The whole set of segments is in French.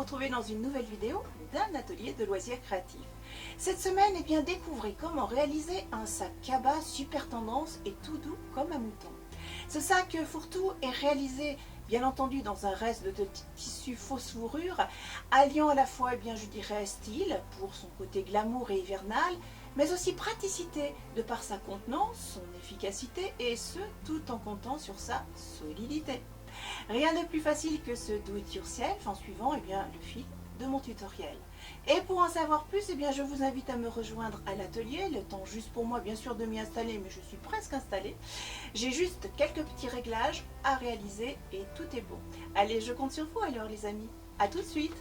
retrouver dans une nouvelle vidéo d'un atelier de loisirs créatifs. Cette semaine, découvrez comment réaliser un sac cabas super tendance et tout doux comme un mouton. Ce sac fourre-tout est réalisé bien entendu dans un reste de tissu fausse fourrure, alliant à la fois style pour son côté glamour et hivernal, mais aussi praticité de par sa contenance, son efficacité et ce tout en comptant sur sa solidité. Rien de plus facile que ce do it yourself en suivant le fil de mon tutoriel. Et pour en savoir plus, je vous invite à me rejoindre à l'atelier, le temps juste pour moi bien sûr de m'y installer, mais je suis presque installée. J'ai juste quelques petits réglages à réaliser et tout est beau. Allez, je compte sur vous alors les amis, à tout de suite.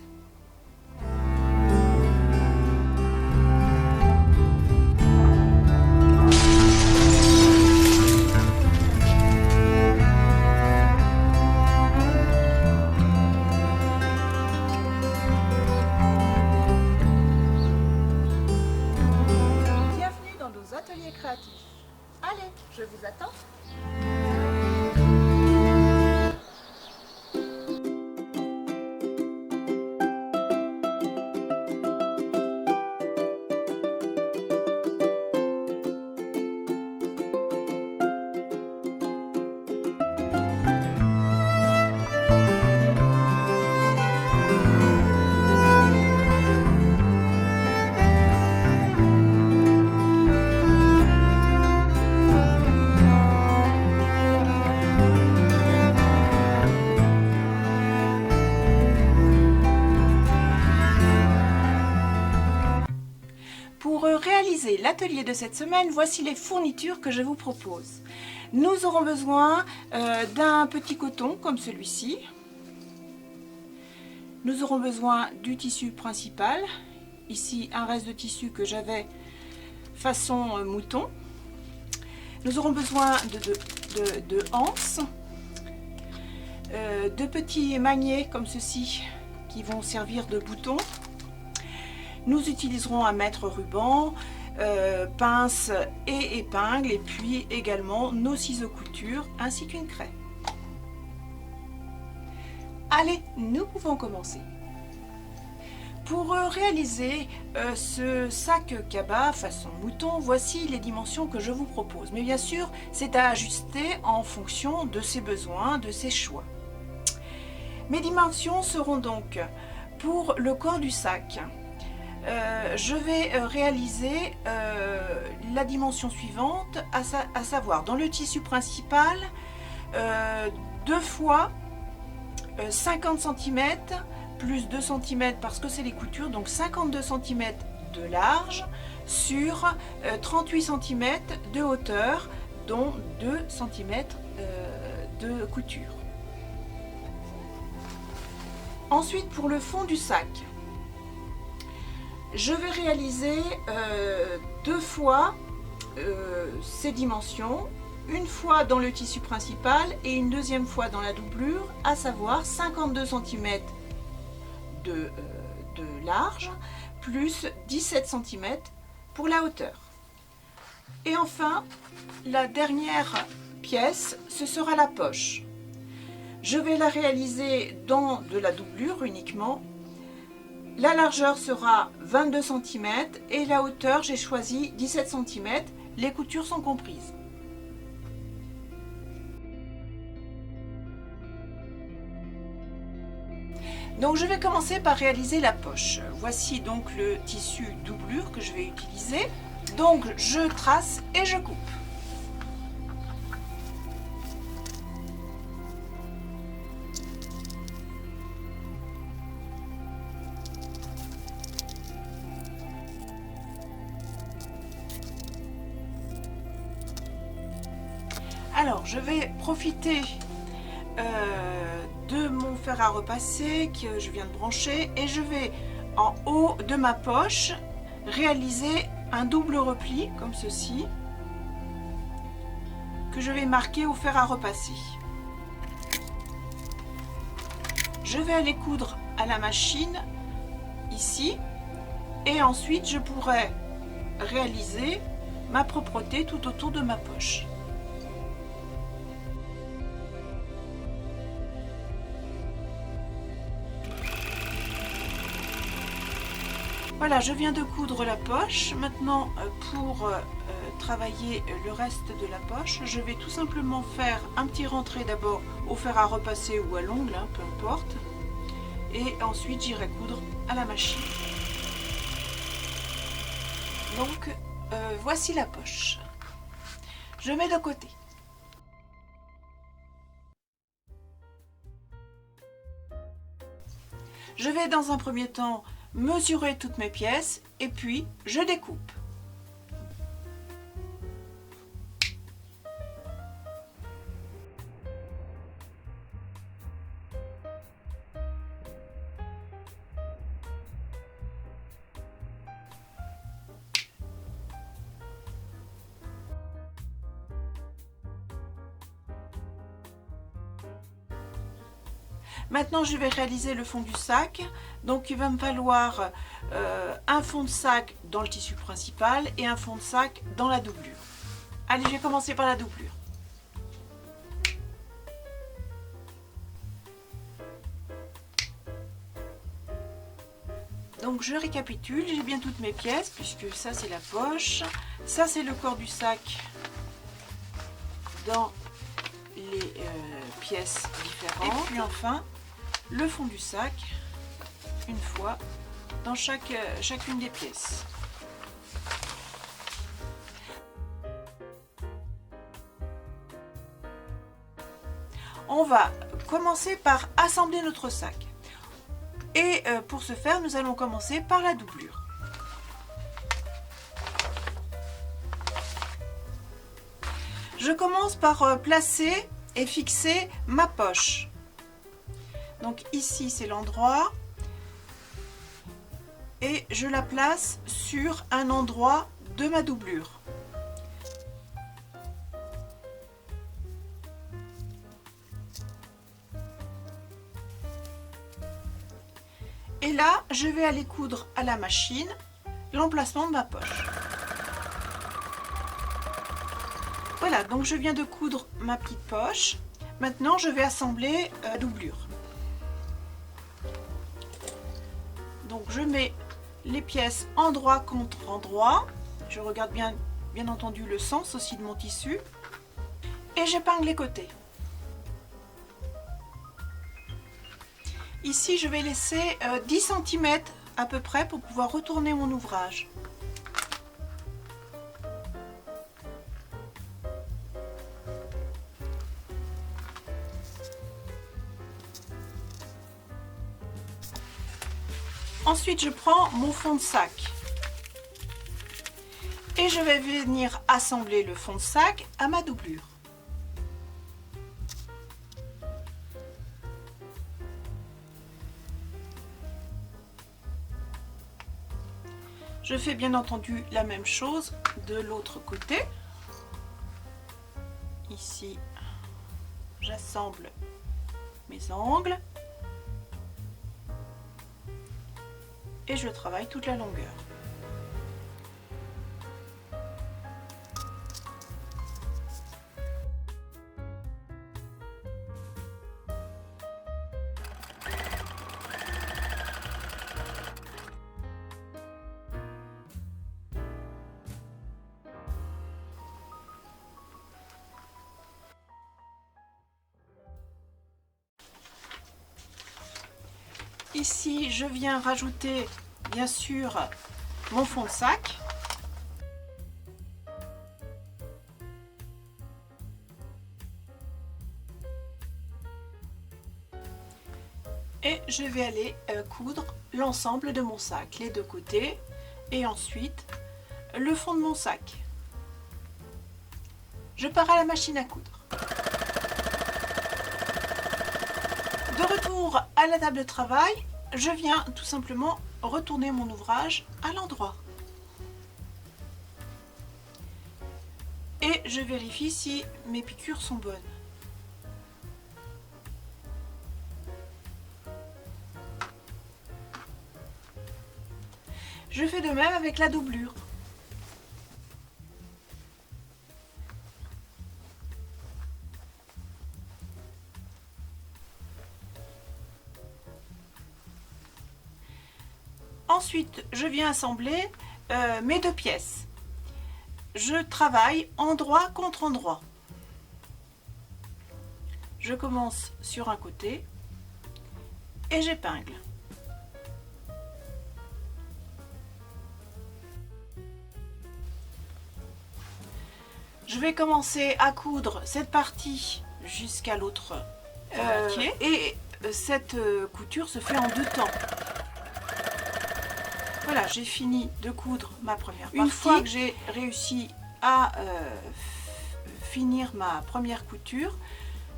Atelier créatif. Allez, je vous attends. Pour réaliser l'atelier de cette semaine, voici les fournitures que je vous propose. Nous aurons besoin d'un petit coton comme celui-ci. Nous aurons besoin du tissu principal. Ici, un reste de tissu que j'avais façon mouton. Nous aurons besoin de anses, de petits magnets comme ceci qui vont servir de boutons. Nous utiliserons un mètre ruban, pince et épingle, et puis également nos ciseaux couture ainsi qu'une craie. Allez, nous pouvons commencer. Pour réaliser ce sac cabas façon mouton, voici les dimensions que je vous propose. Mais bien sûr, c'est à ajuster en fonction de ses besoins, de ses choix. Mes dimensions seront donc pour le corps du sac. Je vais réaliser la dimension suivante, à savoir dans le tissu principal 2 fois 50 cm plus 2 cm parce que c'est les coutures, donc 52 cm de large sur 38 cm de hauteur, dont 2 cm de couture. Ensuite, pour le fond du sac, je vais réaliser 2 fois ces dimensions, une fois dans le tissu principal et une deuxième fois dans la doublure, à savoir 52 cm de large plus 17 cm pour la hauteur. Et enfin, la dernière pièce, ce sera la poche. Je vais la réaliser dans de la doublure uniquement. La largeur sera 22 cm et la hauteur, j'ai choisi 17 cm. Les coutures sont comprises. Donc je vais commencer par réaliser la poche. Voici donc le tissu doublure que je vais utiliser. Donc je trace et je coupe. Alors, je vais profiter de mon fer à repasser que je viens de brancher et je vais en haut de ma poche réaliser un double repli comme ceci que je vais marquer au fer à repasser. Je vais aller coudre à la machine ici et ensuite je pourrai réaliser ma propreté tout autour de ma poche. Voilà, je viens de coudre la poche. Maintenant, pour travailler le reste de la poche, je vais tout simplement faire un petit rentré d'abord au fer à repasser ou à l'ongle, hein, peu importe. Et ensuite, j'irai coudre à la machine. Donc, voici la poche. Je mets de côté. Je vais dans un premier temps mesurer toutes mes pièces et puis je découpe. Maintenant, je vais réaliser le fond du sac. Donc, il va me falloir un fond de sac dans le tissu principal et un fond de sac dans la doublure. Allez, je vais commencer par la doublure. Donc, je récapitule. J'ai bien toutes mes pièces puisque ça, c'est la poche. Ça, c'est le corps du sac dans les pièces différentes. Et puis enfin, le fond du sac, une fois dans chacune des pièces. On va commencer par assembler notre sac. Et pour ce faire, nous allons commencer par la doublure. Je commence par placer et fixer ma poche. Donc ici, c'est l'endroit. Et je la place sur un endroit de ma doublure. Et là, je vais aller coudre à la machine l'emplacement de ma poche. Voilà, donc je viens de coudre ma petite poche. Maintenant, je vais assembler la doublure. Donc, je mets les pièces endroit contre endroit. Je regarde bien entendu le sens aussi de mon tissu. Et j'épingle les côtés. Ici, je vais laisser 10 cm à peu près pour pouvoir retourner mon ouvrage. Ensuite, je prends mon fond de sac et je vais venir assembler le fond de sac à ma doublure. Je fais bien entendu la même chose de l'autre côté. Ici, j'assemble mes angles et je travaille toute la longueur. Ici, je viens rajouter bien sûr mon fond de sac. Et je vais aller coudre l'ensemble de mon sac, les deux côtés, et ensuite le fond de mon sac. Je pars à la machine à coudre. De retour à la table de travail, je viens tout simplement retourner mon ouvrage à l'endroit. Et je vérifie si mes piqûres sont bonnes. Je fais de même avec la doublure. Ensuite, je viens assembler mes deux pièces. Je travaille endroit contre endroit. Je commence sur un côté et j'épingle. Je vais commencer à coudre cette partie jusqu'à l'autre moitié et cette couture se fait en deux temps. Voilà, j'ai fini de coudre ma première partie. Une fois que j'ai réussi à finir ma première couture,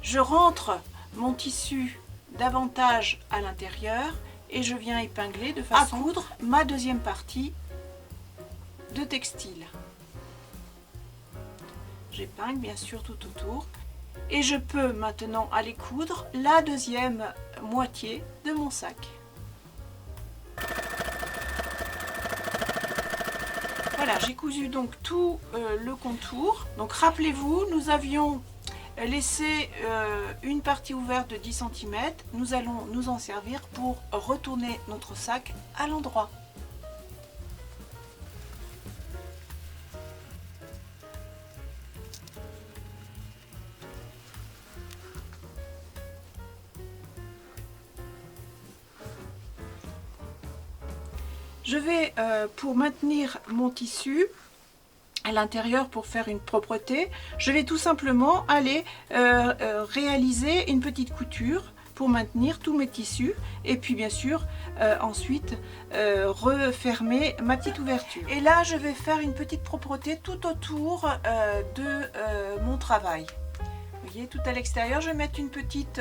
je rentre mon tissu davantage à l'intérieur et je viens épingler de façon à coudre ma deuxième partie de textile. J'épingle bien sûr tout autour et je peux maintenant aller coudre la deuxième moitié de mon sac. Voilà, j'ai cousu donc tout le contour. Donc rappelez-vous, nous avions laissé une partie ouverte de 10 cm. Nous allons nous en servir pour retourner notre sac à l'endroit. Je vais, pour maintenir mon tissu à l'intérieur, pour faire une propreté, je vais tout simplement aller réaliser une petite couture pour maintenir tous mes tissus et puis bien sûr ensuite refermer ma petite ouverture. Et là je vais faire une petite propreté tout autour de mon travail. Vous voyez, tout à l'extérieur, je vais mettre une petite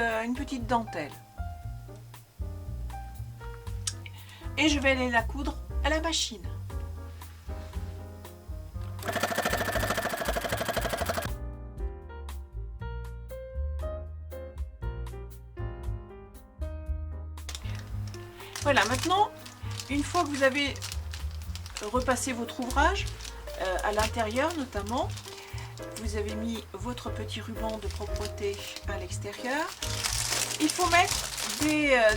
dentelle. Et je vais aller la coudre à la machine. Voilà, maintenant, une fois que vous avez repassé votre ouvrage, à l'intérieur notamment, vous avez mis votre petit ruban de propreté à l'extérieur, il faut mettre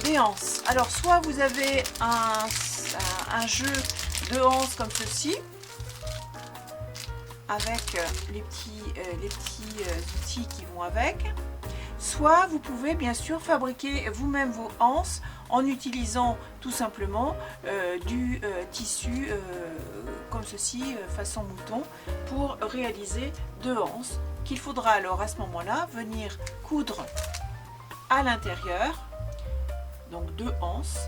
des anses. Alors soit vous avez un jeu de anses comme ceci, avec les petits outils qui vont avec, soit vous pouvez bien sûr fabriquer vous-même vos anses en utilisant tout simplement du tissu comme ceci, façon mouton, pour réaliser deux anses qu'il faudra alors à ce moment-là venir coudre à l'intérieur, donc deux anses,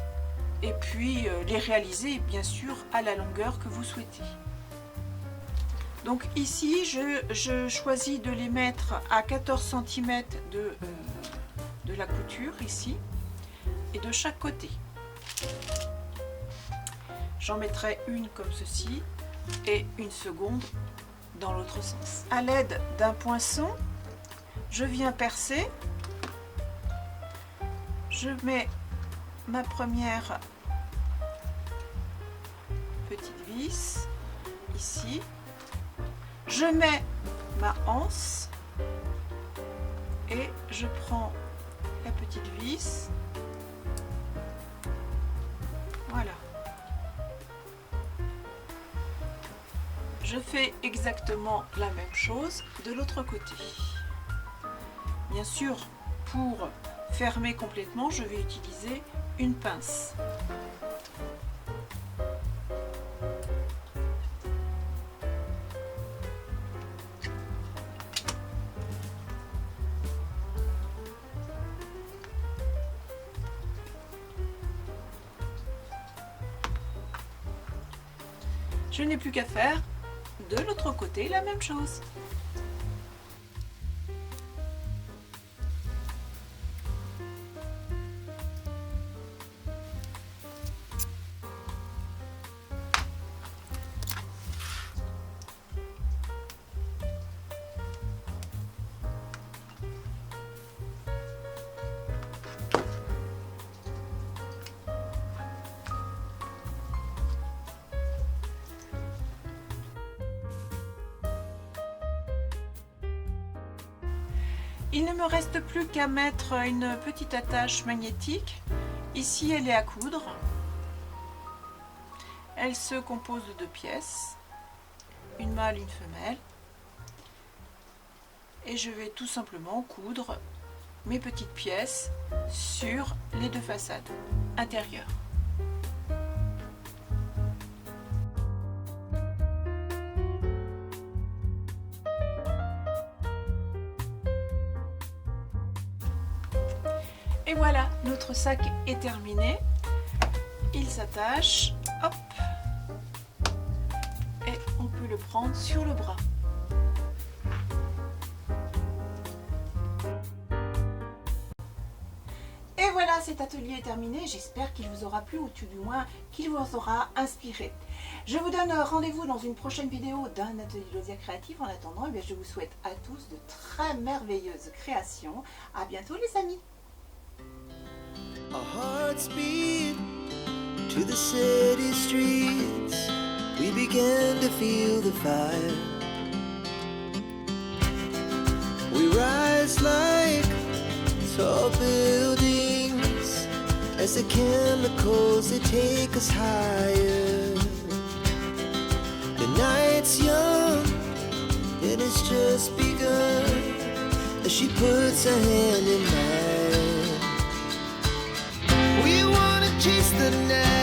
et puis les réaliser bien sûr à la longueur que vous souhaitez. Donc ici je choisis de les mettre à 14 cm de la couture ici et de chaque côté. J'en mettrai une comme ceci et une seconde dans l'autre sens. À l'aide d'un poinçon, je viens percer. Je mets ma première petite vis ici. Je mets ma anse et je prends la petite vis. Voilà. Je fais exactement la même chose de l'autre côté. Bien sûr, pour fermer complètement, je vais utiliser une pince. Je n'ai plus qu'à faire de l'autre côté la même chose. Il ne me reste plus qu'à mettre une petite attache magnétique. Ici, elle est à coudre. Elle se compose de 2 pièces, une mâle, une femelle. Et je vais tout simplement coudre mes petites pièces sur les 2 façades intérieures. Et voilà, notre sac est terminé. Il s'attache, hop, et on peut le prendre sur le bras. Et voilà, cet atelier est terminé. J'espère qu'il vous aura plu ou tout du moins qu'il vous aura inspiré. Je vous donne rendez-vous dans une prochaine vidéo d'un atelier loisirs créatifs. En attendant, je vous souhaite à tous de très merveilleuses créations. À bientôt les amis. Our hearts beat to the city streets. We began to feel the fire. We rise like tall buildings as the chemicals, they take us higher. The night's young and it's just begun as she puts her hand in mine. We wanna chase the night.